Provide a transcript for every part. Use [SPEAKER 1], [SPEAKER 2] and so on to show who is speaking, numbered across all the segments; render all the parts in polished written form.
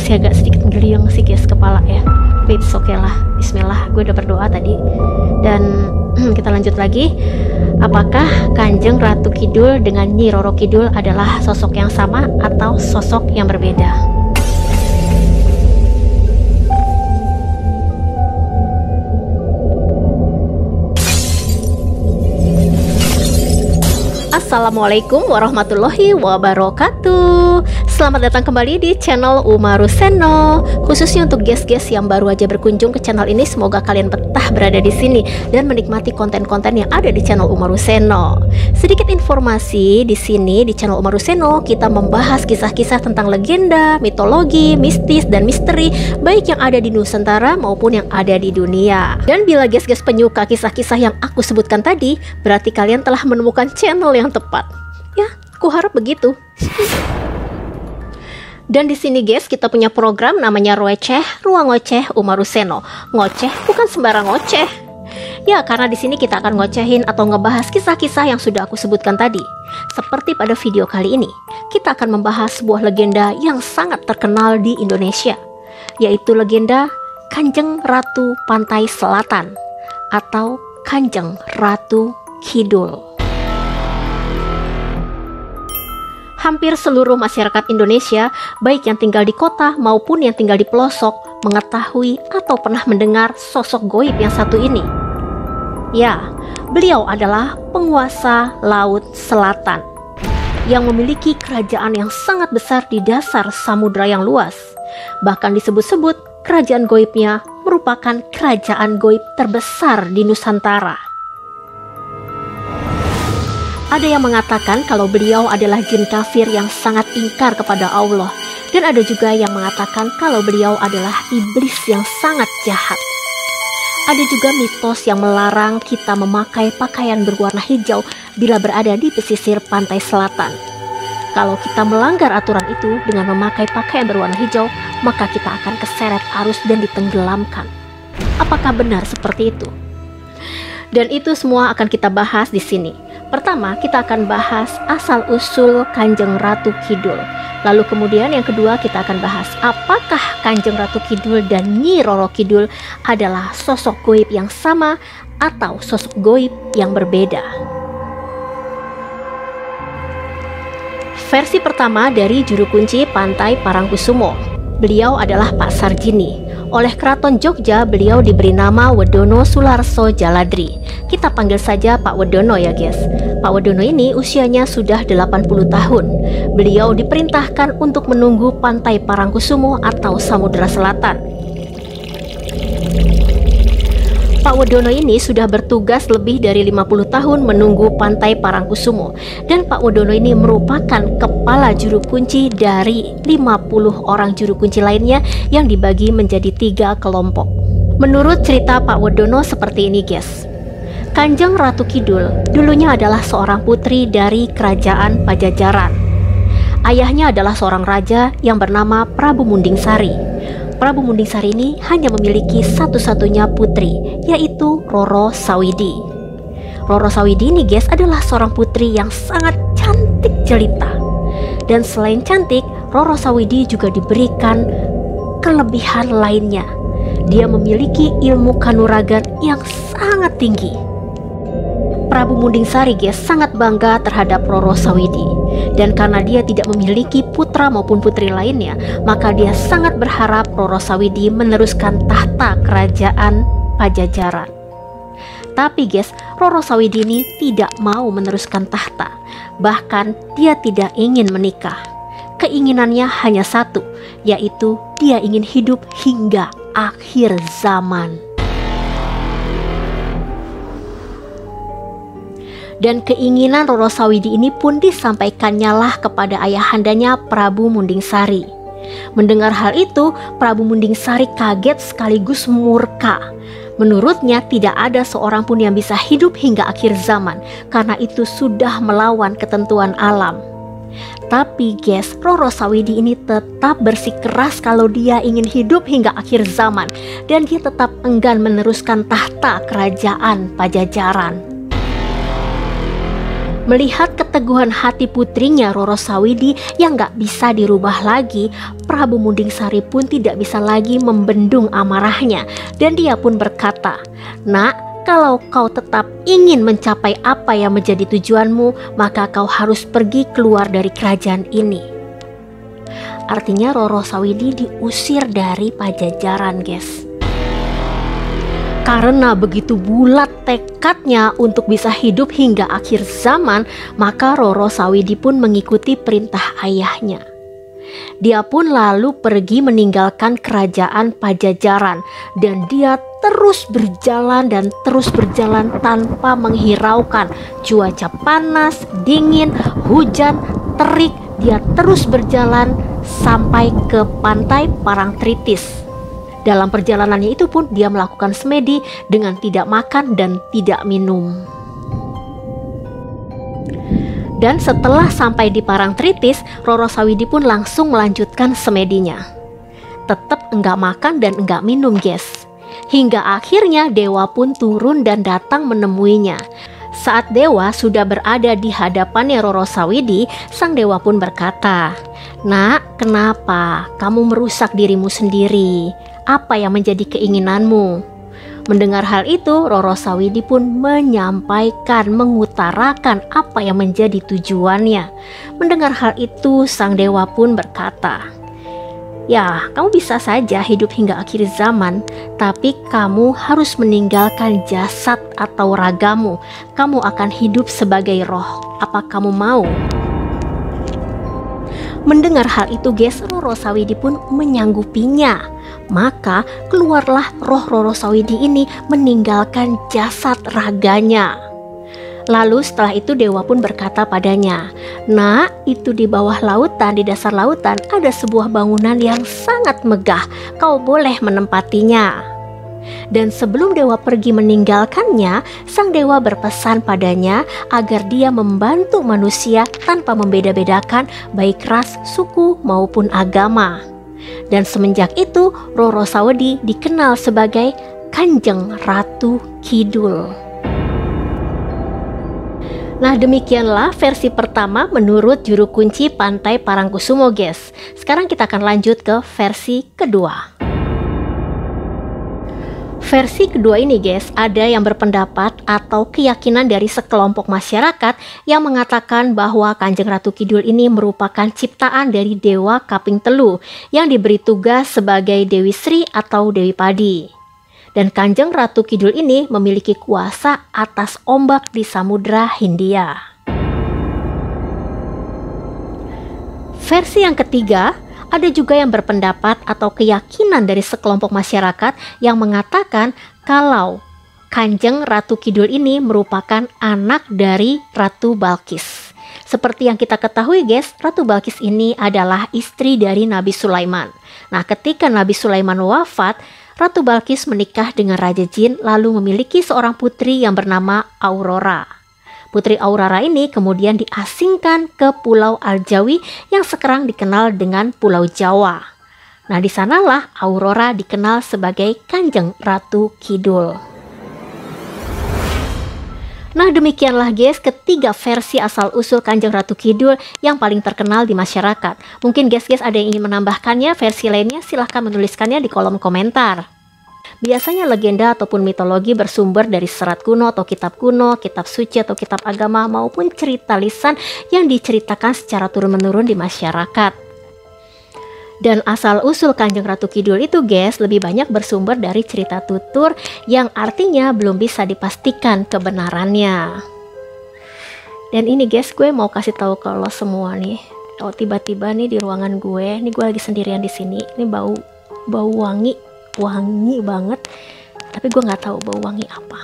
[SPEAKER 1] masih agak sedikit ngeliang sih guys kepala ya. Tapi it's okay lah, bismillah, gue udah berdoa tadi. Dan kita lanjut lagi. Apakah Kanjeng Ratu Kidul dengan Nyi Roro Kidul adalah sosok yang sama atau sosok yang berbeda? Assalamualaikum warahmatullahi wabarakatuh. Selamat datang kembali di channel Umaru Seno. Khususnya untuk guys-guys yang baru aja berkunjung ke channel ini, semoga kalian betah berada di sini dan menikmati konten-konten yang ada di channel Umaru Seno. Sedikit informasi di sini di channel Umaru Seno, kita membahas kisah-kisah tentang legenda, mitologi, mistis dan misteri, baik yang ada di Nusantara maupun yang ada di dunia. Dan bila guys-guys penyuka kisah-kisah yang aku sebutkan tadi, berarti kalian telah menemukan channel yang tepat. Ya, aku harap begitu. Dan di sini guys, kita punya program namanya Ruang Ngoceh Umaru Seno. Ngoceh bukan sembarang ngoceh. Ya, karena di sini kita akan ngocehin atau ngebahas kisah-kisah yang sudah aku sebutkan tadi. Seperti pada video kali ini, kita akan membahas sebuah legenda yang sangat terkenal di Indonesia, yaitu legenda Kanjeng Ratu Pantai Selatan atau Kanjeng Ratu Kidul. Hampir seluruh masyarakat Indonesia, baik yang tinggal di kota maupun yang tinggal di pelosok, mengetahui atau pernah mendengar sosok goib yang satu ini. Ya, beliau adalah penguasa Laut Selatan yang memiliki kerajaan yang sangat besar di dasar samudra yang luas. Bahkan disebut-sebut kerajaan goibnya merupakan kerajaan goib terbesar di Nusantara. Ada yang mengatakan kalau beliau adalah jin kafir yang sangat ingkar kepada Allah, dan ada juga yang mengatakan kalau beliau adalah iblis yang sangat jahat. Ada juga mitos yang melarang kita memakai pakaian berwarna hijau bila berada di pesisir pantai selatan. Kalau kita melanggar aturan itu dengan memakai pakaian berwarna hijau, maka kita akan keseret arus dan ditenggelamkan. Apakah benar seperti itu? Dan itu semua akan kita bahas di sini. Pertama, kita akan bahas asal-usul Kanjeng Ratu Kidul. Lalu kemudian yang kedua kita akan bahas apakah Kanjeng Ratu Kidul dan Nyi Roro Kidul adalah sosok goib yang sama atau sosok goib yang berbeda. Versi pertama dari juru kunci Pantai Parangkusumo. Beliau adalah Pak Sarjini. Oleh Keraton Jogja, beliau diberi nama Wedono Sularso Jaladri. Kita panggil saja Pak Wedono ya guys. Pak Wedono ini usianya sudah 80 tahun. Beliau diperintahkan untuk menunggu Pantai Parangkusumo atau Samudra Selatan. Pak Wedono ini sudah bertugas lebih dari 50 tahun menunggu Pantai Parangkusumo. Dan Pak Wedono ini merupakan kepala juru kunci dari 50 orang juru kunci lainnya yang dibagi menjadi 3 kelompok. Menurut cerita Pak Wedono seperti ini guys. Kanjeng Ratu Kidul dulunya adalah seorang putri dari Kerajaan Pajajaran. Ayahnya adalah seorang raja yang bernama Prabu Mundingsari. Prabu Mundingsari ini hanya memiliki satu-satunya putri, yaitu Roro Sawidi. Roro Sawidi ini guys adalah seorang putri yang sangat cantik jelita. Dan selain cantik, Roro Sawidi juga diberikan kelebihan lainnya. Dia memiliki ilmu kanuragan yang sangat tinggi. Prabu Mundingsari guys sangat bangga terhadap Roro Sawidi. Dan karena dia tidak memiliki putra maupun putri lainnya, maka dia sangat berharap Roro Sawidi meneruskan tahta kerajaan Pajajaran. Tapi guys, Roro Sawidi ini tidak mau meneruskan tahta. Bahkan dia tidak ingin menikah. Keinginannya hanya satu, yaitu dia ingin hidup hingga akhir zaman. Dan keinginan Roro Sawidi ini pun disampaikannya lah kepada ayahandanya Prabu Mundingsari. Mendengar hal itu, Prabu Mundingsari kaget sekaligus murka. Menurutnya tidak ada seorang pun yang bisa hidup hingga akhir zaman, karena itu sudah melawan ketentuan alam. Tapi guys, Roro Sawidi ini tetap bersikeras kalau dia ingin hidup hingga akhir zaman, dan dia tetap enggan meneruskan tahta kerajaan Pajajaran. Melihat keteguhan hati putrinya Roro Sawidi yang gak bisa dirubah lagi, Prabu Munding Sari pun tidak bisa lagi membendung amarahnya, dan dia pun berkata, "Nak, kalau kau tetap ingin mencapai apa yang menjadi tujuanmu, maka kau harus pergi keluar dari kerajaan ini." Artinya Roro Sawidi diusir dari Pajajaran, guys. Karena begitu bulat tekadnya untuk bisa hidup hingga akhir zaman, maka Roro Sawidi pun mengikuti perintah ayahnya. Dia pun lalu pergi meninggalkan kerajaan Pajajaran, dan dia terus berjalan tanpa menghiraukan cuaca panas, dingin, hujan, terik. Dia terus berjalan sampai ke pantai Parangtritis. Dalam perjalanannya itu pun dia melakukan semedi dengan tidak makan dan tidak minum. Dan setelah sampai di Parangtritis, Roro Sawidi pun langsung melanjutkan semedinya. Tetap enggak makan dan enggak minum, guys. Hingga akhirnya dewa pun turun dan datang menemuinya. Saat dewa sudah berada di hadapannya Roro Sawidi, sang dewa pun berkata, "Nak, kenapa kamu merusak dirimu sendiri? Apa yang menjadi keinginanmu?" Mendengar hal itu, Roro Sawidi pun menyampaikan, mengutarakan apa yang menjadi tujuannya. Mendengar hal itu, sang dewa pun berkata, "Ya, kamu bisa saja hidup hingga akhir zaman, tapi kamu harus meninggalkan jasad atau ragamu. Kamu akan hidup sebagai roh. Apa kamu mau?" Mendengar hal itu, guys, Roro Sawidi pun menyanggupinya. Maka keluarlah roh Roro Sawidi ini meninggalkan jasad raganya. Lalu setelah itu dewa pun berkata padanya, "Nak, itu di bawah lautan, di dasar lautan ada sebuah bangunan yang sangat megah. Kau boleh menempatinya." Dan sebelum dewa pergi meninggalkannya, sang dewa berpesan padanya agar dia membantu manusia tanpa membeda-bedakan baik ras, suku maupun agama. Dan semenjak itu Roro Sawidi dikenal sebagai Kanjeng Ratu Kidul. Nah, demikianlah versi pertama menurut juru kunci Pantai Parangkusumo, guys. Sekarang kita akan lanjut ke versi kedua. Versi kedua ini, guys, ada yang berpendapat atau keyakinan dari sekelompok masyarakat yang mengatakan bahwa Kanjeng Ratu Kidul ini merupakan ciptaan dari Dewa Kaping Telu yang diberi tugas sebagai Dewi Sri atau Dewi Padi. Dan Kanjeng Ratu Kidul ini memiliki kuasa atas ombak di Samudra Hindia. Versi yang ketiga, ada juga yang berpendapat atau keyakinan dari sekelompok masyarakat yang mengatakan kalau Kanjeng Ratu Kidul ini merupakan anak dari Ratu Balkis. Seperti yang kita ketahui, guys, Ratu Balkis ini adalah istri dari Nabi Sulaiman. Nah, ketika Nabi Sulaiman wafat, Ratu Balkis menikah dengan Raja Jin lalu memiliki seorang putri yang bernama Aurora. Putri Aurora ini kemudian diasingkan ke Pulau Aljawi yang sekarang dikenal dengan Pulau Jawa. Nah, di sanalah Aurora dikenal sebagai Kanjeng Ratu Kidul. Nah, demikianlah, guys, ketiga versi asal-usul Kanjeng Ratu Kidul yang paling terkenal di masyarakat. Mungkin guys ada yang ingin menambahkannya, versi lainnya silahkan menuliskannya di kolom komentar. Biasanya legenda ataupun mitologi bersumber dari serat kuno atau kitab kuno, kitab suci atau kitab agama maupun cerita lisan yang diceritakan secara turun-menurun di masyarakat. Dan asal-usul Kanjeng Ratu Kidul itu, guys, lebih banyak bersumber dari cerita tutur yang artinya belum bisa dipastikan kebenarannya. Dan ini, guys, gue mau kasih tahu ke lo semua nih. Oh, tiba-tiba nih di ruangan gue, nih gue lagi sendirian di sini. Ini bau wangi banget, tapi gue nggak tahu bau wangi apa.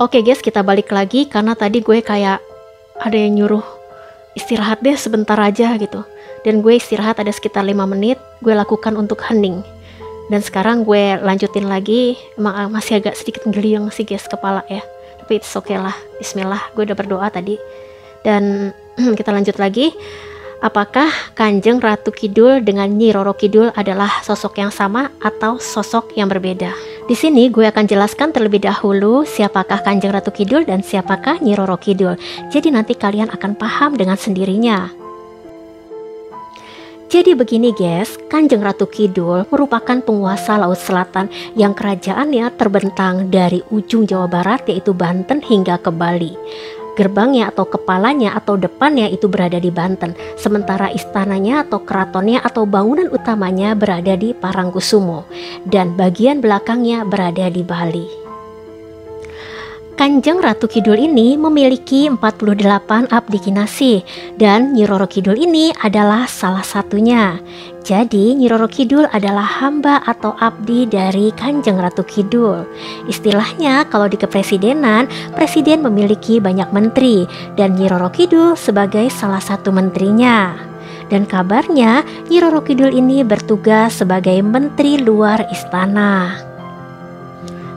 [SPEAKER 1] Oke, guys, kita balik lagi karena tadi gue kayak ada yang nyuruh istirahat deh sebentar aja gitu, dan gue istirahat ada sekitar 5 menit gue lakukan untuk hening. Dan sekarang gue lanjutin lagi. Emang masih agak sedikit ngeliang sih, guys, kepala ya, tapi it's okay lah. Bismillah, gue udah berdoa tadi. Dan kita lanjut lagi. Apakah Kanjeng Ratu Kidul dengan Nyi Roro Kidul adalah sosok yang sama atau sosok yang berbeda? Di sini gue akan jelaskan terlebih dahulu siapakah Kanjeng Ratu Kidul dan siapakah Nyi Roro Kidul. Jadi nanti kalian akan paham dengan sendirinya. Jadi begini guys, Kanjeng Ratu Kidul merupakan penguasa Laut Selatan yang kerajaannya terbentang dari ujung Jawa Barat yaitu Banten hingga ke Bali. Gerbangnya atau kepalanya atau depannya itu berada di Banten, sementara istananya atau keratonnya atau bangunan utamanya berada di Parangkusumo dan bagian belakangnya berada di Bali. Kanjeng Ratu Kidul ini memiliki 48 abdi kinasih dan Nyi Roro Kidul ini adalah salah satunya. Jadi Nyi Roro Kidul adalah hamba atau abdi dari Kanjeng Ratu Kidul. Istilahnya kalau di kepresidenan, presiden memiliki banyak menteri dan Nyi Roro Kidul sebagai salah satu menterinya. Dan kabarnya Nyi Roro Kidul ini bertugas sebagai menteri luar istana.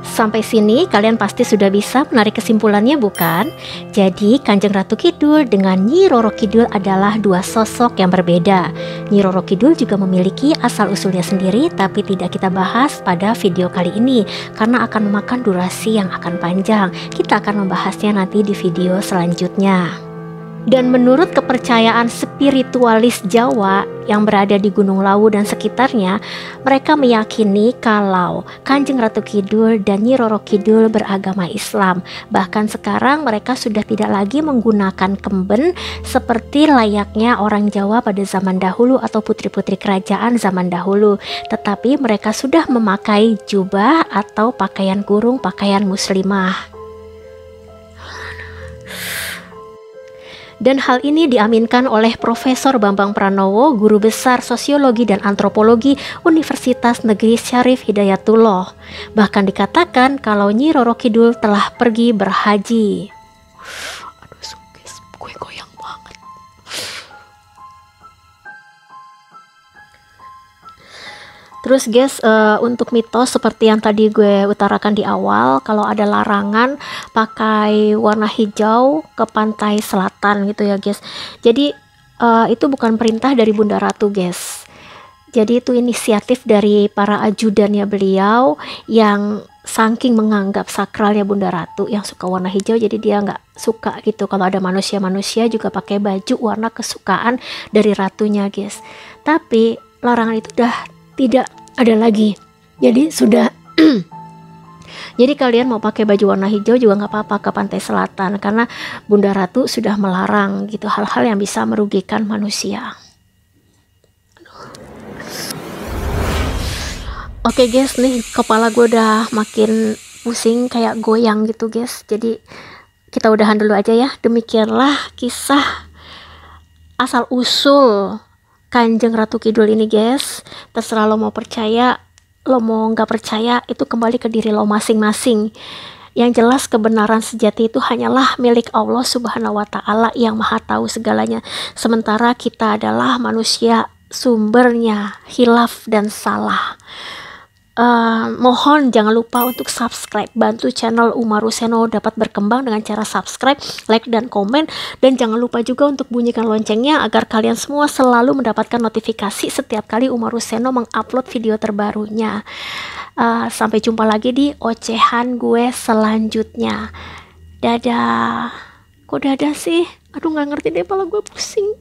[SPEAKER 1] Sampai sini kalian pasti sudah bisa menarik kesimpulannya bukan? Jadi Kanjeng Ratu Kidul dengan Nyi Roro Kidul adalah dua sosok yang berbeda. Nyi Roro Kidul juga memiliki asal-usulnya sendiri tapi tidak kita bahas pada video kali ini karena akan memakan durasi yang akan panjang. Kita akan membahasnya nanti di video selanjutnya. Dan menurut kepercayaan spiritualis Jawa yang berada di Gunung Lawu dan sekitarnya, mereka meyakini kalau Kanjeng Ratu Kidul dan Nyi Roro Kidul beragama Islam. Bahkan sekarang mereka sudah tidak lagi menggunakan kemben seperti layaknya orang Jawa pada zaman dahulu atau putri-putri kerajaan zaman dahulu. Tetapi mereka sudah memakai jubah atau pakaian kurung, pakaian muslimah. Dan hal ini diaminkan oleh Profesor Bambang Pranowo, guru besar sosiologi dan antropologi Universitas Negeri Syarif Hidayatullah. Bahkan dikatakan kalau Nyi Roro Kidul telah pergi berhaji. Aduh guys, gue goyang banget. Terus guys, untuk mitos seperti yang tadi gue utarakan di awal, kalau ada larangan pakai warna hijau ke pantai selatan gitu ya guys. Jadi itu bukan perintah dari Bunda Ratu guys. Jadi itu inisiatif dari para ajudannya beliau yang saking menganggap sakralnya Bunda Ratu yang suka warna hijau, jadi dia nggak suka gitu kalau ada manusia-manusia juga pakai baju warna kesukaan dari ratunya guys. Tapi larangan itu udah tidak ada lagi. Jadi sudah jadi kalian mau pakai baju warna hijau juga nggak apa-apa ke pantai selatan karena Bunda Ratu sudah melarang gitu hal-hal yang bisa merugikan manusia. Oke guys, nih kepala gue udah makin pusing kayak goyang gitu guys. Jadi kita udahan dulu aja ya. Demikianlah kisah asal usul Kanjeng Ratu Kidul ini guys. Terserah lo mau percaya, lo mau nggak percaya, itu kembali ke diri lo masing-masing. Yang jelas kebenaran sejati itu hanyalah milik Allah Subhanahu wa Ta'ala yang maha tahu segalanya. Sementara kita adalah manusia, sumbernya hilaf dan salah. Mohon jangan lupa untuk subscribe, bantu channel Umar Ruseno dapat berkembang dengan cara subscribe, like, dan komen. Dan jangan lupa juga untuk bunyikan loncengnya agar kalian semua selalu mendapatkan notifikasi setiap kali Umar Ruseno mengupload video terbarunya. Sampai jumpa lagi di ocehan gue selanjutnya. Dadah. Kok dadah sih? Aduh, nggak ngerti deh, kepala gue pusing.